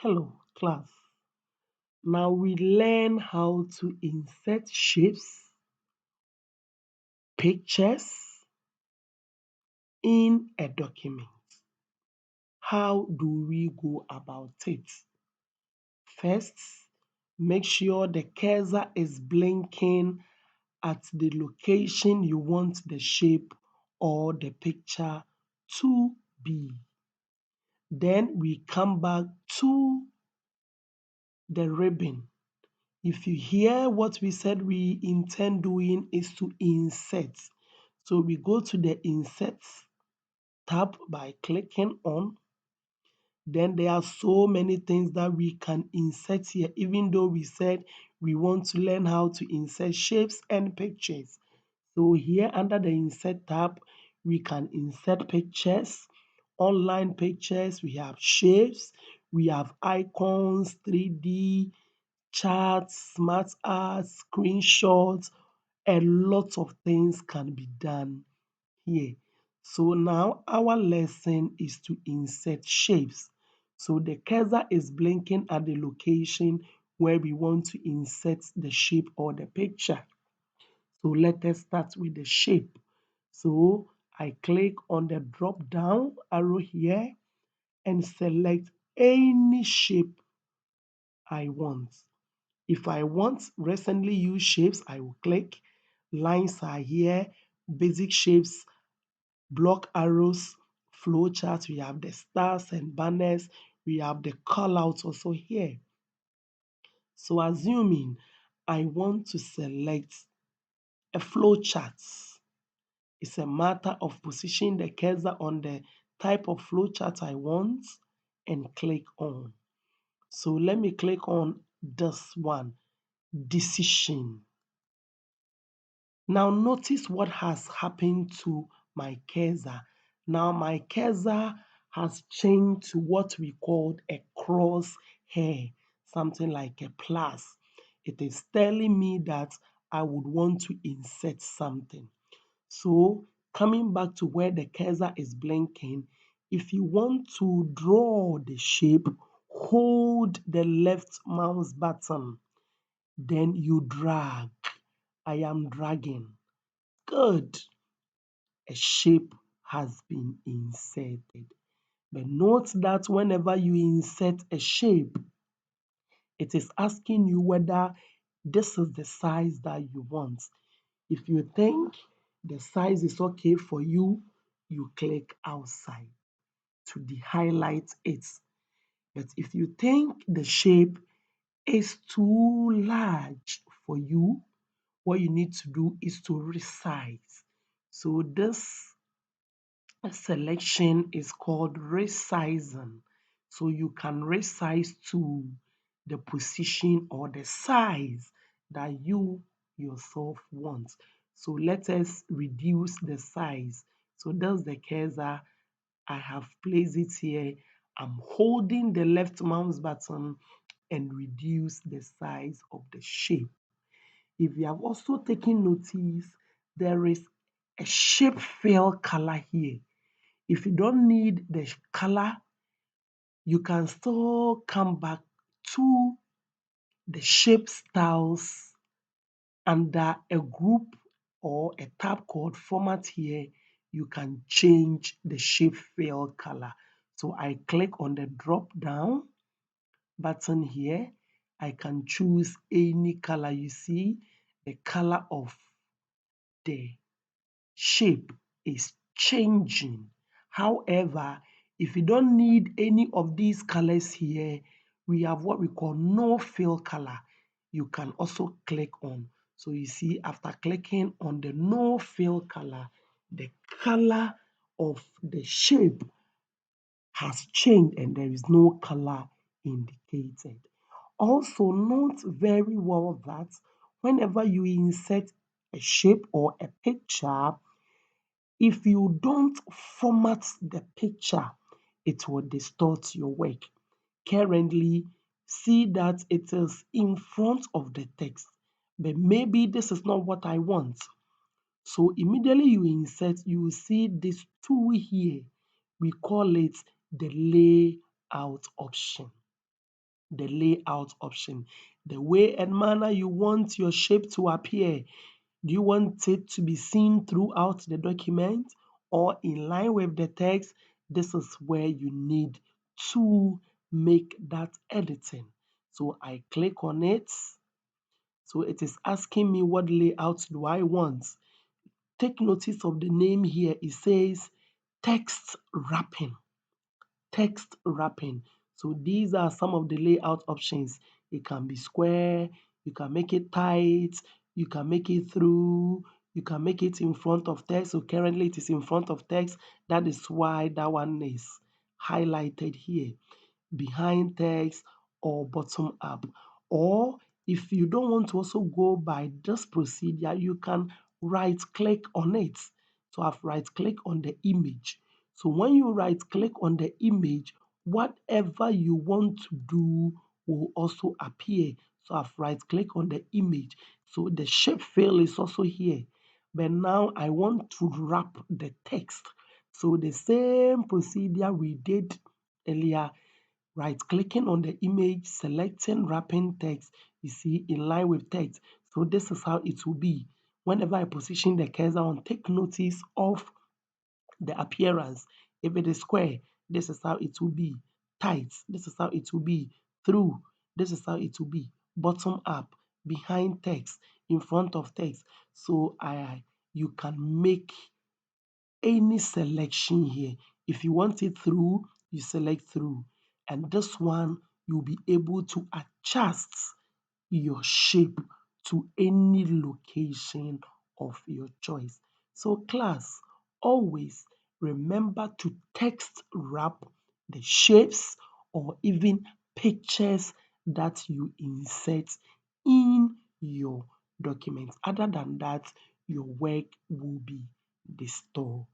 Hello, class. Now we learn how to insert shapes, pictures in a document. How do we go about it? First, make sure the cursor is blinking at the location you want the shape or the picture to be. Then we come back to the ribbon. If you hear what we said we intend doing is to insert. So we go to the insert tab by clicking on. Then there are so many things that we can insert here, even though we said we want to learn how to insert shapes and pictures. So here under the insert tab, we can insert pictures, online pictures, we have shapes, we have icons, 3D, charts, smart art, screenshots, a lot of things can be done here. So now our lesson is to insert shapes. So the cursor is blinking at the location where we want to insert the shape or the picture. So let us start with the shape. So I click on the drop down arrow here and select any shape I want. If I want recently used shapes, I will click. Lines are here, basic shapes, block arrows, flowcharts. We have the stars and banners. We have the callouts also here. So assuming I want to select a flowchart, it's a matter of positioning the cursor on the type of flowchart I want and click on. So let me click on this one, decision. Now notice what has happened to my cursor. Now my cursor has changed to what we called a cross hair, something like a plus. It is telling me that I would want to insert something. So coming back to where the cursor is blinking, if you want to draw the shape, hold the left mouse button, then you drag. I am dragging. Good. A shape has been inserted. But note that whenever you insert a shape, it is asking you whether this is the size that you want. If you think the size is okay for you, you click outside to de-highlight it. But if you think the shape is too large for you, what you need to do is to resize. So this selection is called resizing. So you can resize to the position or the size that you yourself want. So let us reduce the size. So that's the cursor. I have placed it here. I'm holding the left mouse button and reduce the size of the shape. If you have also taken notice, there is a shape fill color here. If you don't need the color, you can still come back to the shape styles under a group or a tab called format here. You can change the shape fill color. So I click on the drop down button here. I can choose any color. You see the color of the shape is changing. However, if you don't need any of these colors here, we have what we call no fill color. You can also click on. So you see, after clicking on the no fill color, the color of the shape has changed and there is no color indicated. Also note very well that whenever you insert a shape or a picture, if you don't format the picture, it will distort your work. Currently, see that it is in front of the text, but maybe this is not what I want. So immediately you insert, you will see this tool here. We call it the layout option. the layout option, the way and manner you want your shape to appear. Do you want it to be seen throughout the document or in line with the text? This is where you need to make that editing. So I click on it. So it is asking me what layout do I want. Take notice of the name here. It says text wrapping. Text wrapping. So these are some of the layout options. It can be square, you can make it tight, you can make it through, you can make it in front of text. So currently it is in front of text. That is why that one is highlighted here, behind text or bottom up. Or if you don't want to also go by this procedure, you can right click on it. So I've right click on the image. So when you right click on the image, whatever you want to do will also appear. So I've right click on the image. So the shape fill is also here. But now I want to wrap the text. So the same procedure we did earlier, right clicking on the image, selecting wrapping text, you see, in line with text. So this is how it will be. Whenever I position the cursor on, take notice of the appearance. If it is square, this is how it will be. Tight, this is how it will be. Through, this is how it will be. Bottom up, behind text, in front of text. So you can make any selection here. If you want it through, you select through. And this one, you'll be able to adjust your shape to any location of your choice. So class, always remember to text wrap the shapes or even pictures that you insert in your document. Other than that, your work will be disturbed.